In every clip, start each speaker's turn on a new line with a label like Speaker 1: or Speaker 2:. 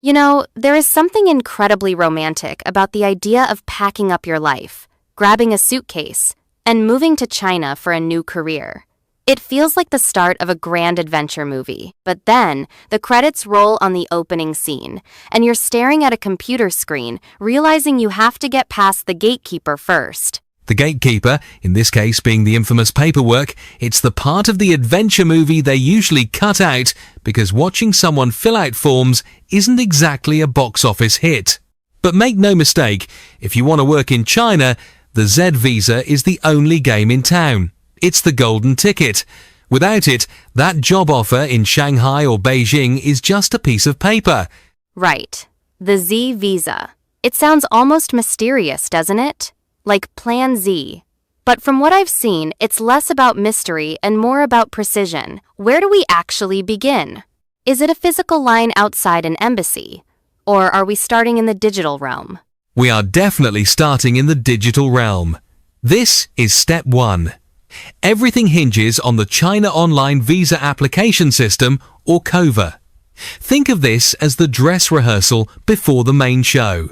Speaker 1: You know, there is something incredibly romantic about the idea of packing up your life, grabbing a suitcase, and moving to China for a new career. It feels like the start of a grand adventure movie, but then the credits roll on the opening scene, and you're staring at a computer screen, realizing you have to get past the gatekeeper first.
Speaker 2: The gatekeeper, in this case being the infamous paperwork, it's the part of the adventure movie they usually cut out because watching someone fill out forms isn't exactly a box office hit. But make no mistake, if you want to work in China, the Z visa is the only game in town. It's the golden ticket. Without it, that job offer in Shanghai or Beijing is just a piece of paper.
Speaker 1: Right. The Z visa. It sounds almost mysterious, doesn't it? Like Plan Z. But from what I've seen, it's less about mystery and more about precision. Where do we actually begin? Is it a physical line outside an embassy? Or are we starting in the digital realm?
Speaker 2: We are definitely starting in the digital realm. This is step 1. Everything hinges on the China Online Visa Application System, or COVA. Think of this as the dress rehearsal before the main show.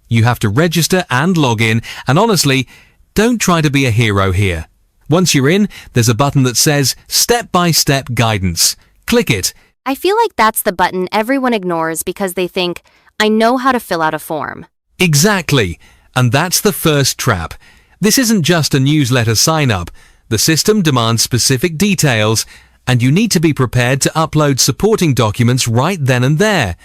Speaker 2: You have to register and log in, and honestly, don't try to be a hero here. Once you're in, there's a button that says Step-by-Step Guidance. Click it.
Speaker 1: I feel like that's the button everyone ignores because they think, I know how to fill out a form.
Speaker 2: Exactly. And that's the first trap. This isn't just a newsletter sign-up. The system demands specific details, and you need to be prepared to upload supporting documents right then and there.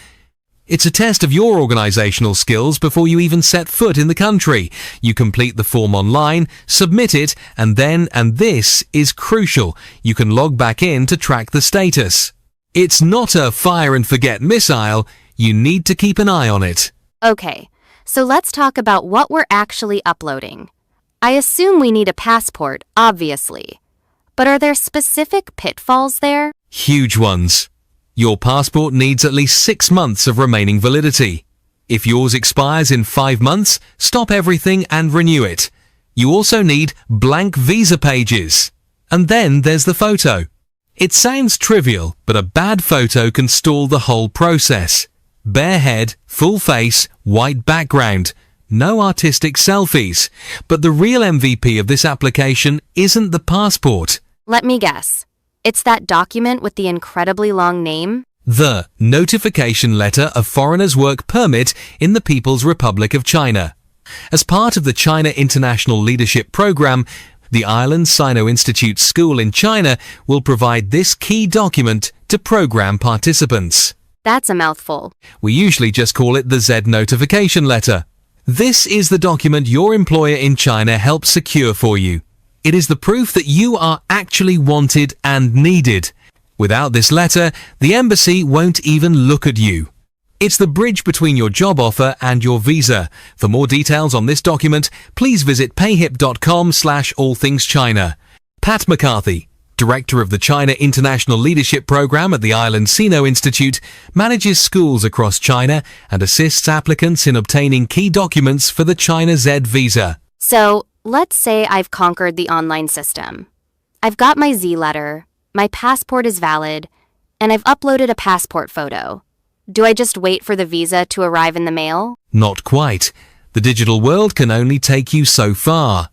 Speaker 2: It's a test of your organizational skills before you even set foot in the country. You complete the form online, submit it, and this is crucial, you can log back in to track the status. It's not a fire and forget missile, you need to keep an eye on it.
Speaker 1: Okay, so let's talk about what we're actually uploading. I assume we need a passport, obviously. But are there specific pitfalls there?
Speaker 2: Huge ones. Your passport needs at least 6 months of remaining validity. If yours expires in 5 months, stop everything and renew it. You also need blank visa pages. And then there's the photo. It sounds trivial, but a bad photo can stall the whole process. Bare head, full face, white background. No artistic selfies. But the real MVP of this application isn't the passport.
Speaker 1: Let me guess. It's that document with the incredibly long name?
Speaker 2: The Notification Letter of Foreigner's Work Permit in the People's Republic of China. As part of the China International Leadership Program, the Ireland Sino-Institute School in China will provide this key document to program participants.
Speaker 1: That's a mouthful.
Speaker 2: We usually just call it the Z Notification Letter. This is the document your employer in China helps secure for you. It is the proof that you are actually wanted and needed. Without this letter, the embassy won't even look at you. It's the bridge between your job offer and your visa. For more details on this document, please visit payhip.com/allthingschina. Pat McCarthy, Director of the China International Leadership Program at the Ireland Sino-Institute, manages schools across China and assists applicants in obtaining key documents for the China Z visa.
Speaker 1: So, let's say I've conquered the online system. I've got my Z letter, my passport is valid, and I've uploaded a passport photo. Do I just wait for the visa to arrive in the mail?
Speaker 2: Not quite. The digital world can only take you so far.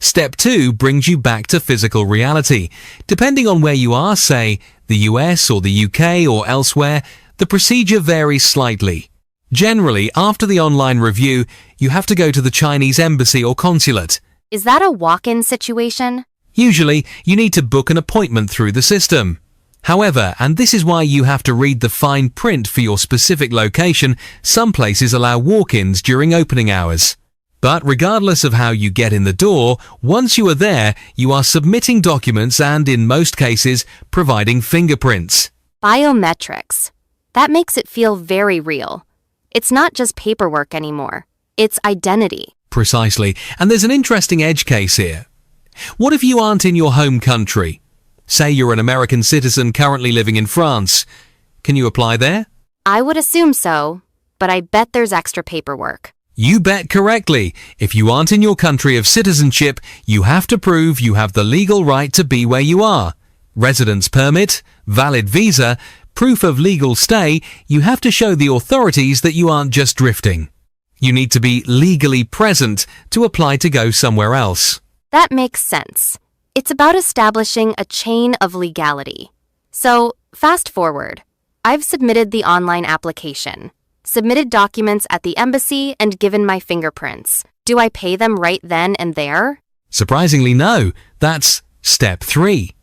Speaker 2: Step 2 brings you back to physical reality. Depending on where you are, say, the US or the UK or elsewhere, the procedure varies slightly. Generally, after the online review, you have to go to the Chinese embassy or consulate.
Speaker 1: Is that a walk-in situation?
Speaker 2: Usually, you need to book an appointment through the system. However, and this is why you have to read the fine print for your specific location, some places allow walk-ins during opening hours. But regardless of how you get in the door, once you are there, you are submitting documents and, in most cases, providing fingerprints.
Speaker 1: Biometrics. That makes it feel very real. It's not just paperwork anymore. It's identity.
Speaker 2: Precisely. And there's an interesting edge case here. What if you aren't in your home country? Say you're an American citizen currently living in France. Can you apply there?
Speaker 1: I would assume so, but I bet there's extra paperwork.
Speaker 2: You bet correctly. If you aren't in your country of citizenship, you have to prove you have the legal right to be where you are. Residence permit, valid visa, proof of legal stay, you have to show the authorities that you aren't just drifting. You need to be legally present to apply to go somewhere else.
Speaker 1: That makes sense. It's about establishing a chain of legality. So, fast forward. I've submitted the online application, submitted documents at the embassy, and given my fingerprints. Do I pay them right then and there?
Speaker 2: Surprisingly, no. That's step 3.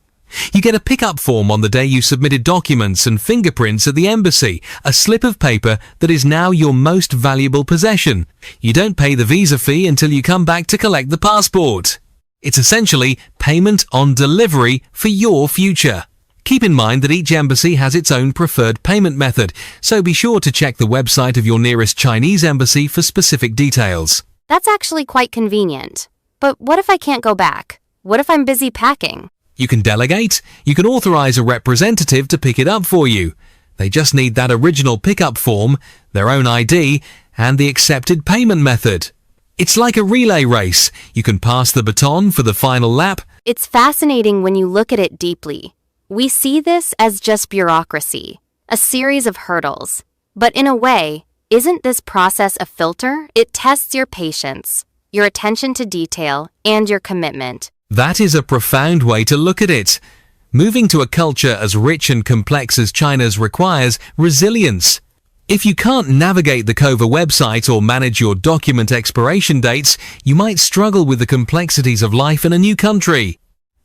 Speaker 2: You get a pickup form on the day you submitted documents and fingerprints at the embassy, a slip of paper that is now your most valuable possession. You don't pay the visa fee until you come back to collect the passport. It's essentially payment on delivery for your future. Keep in mind that each embassy has its own preferred payment method, so be sure to check the website of your nearest Chinese embassy for specific details.
Speaker 1: That's actually quite convenient. But what if I can't go back? What if I'm busy packing?
Speaker 2: You can delegate. You can authorize a representative to pick it up for you. They just need that original pickup form, their own ID, and the accepted payment method. It's like a relay race. You can pass the baton for the final lap.
Speaker 1: It's fascinating when you look at it deeply. We see this as just bureaucracy, a series of hurdles. But in a way, isn't this process a filter? It tests your patience, your attention to detail, and your commitment.
Speaker 2: That is a profound way to look at it. Moving to a culture as rich and complex as China's requires resilience. If you can't navigate the COVA website or manage your document expiration dates, you might struggle with the complexities of life in a new country.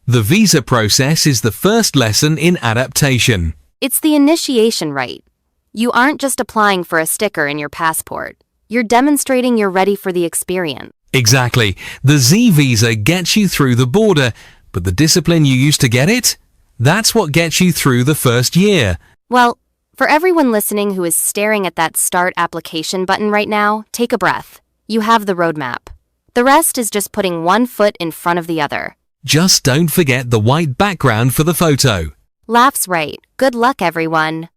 Speaker 2: The visa process is the first lesson in adaptation.
Speaker 1: It's the initiation rite. You aren't just applying for a sticker in your passport. You're demonstrating you're ready for the experience.
Speaker 2: Exactly. The Z visa gets you through the border, but the discipline you use to get it? That's what gets you through the first year.
Speaker 1: Well, for everyone listening who is staring at that start application button right now, take a breath. You have the roadmap. The rest is just putting one foot in front of the other.
Speaker 2: Just don't forget the white background for the photo.
Speaker 1: Laughs right. Good luck, everyone.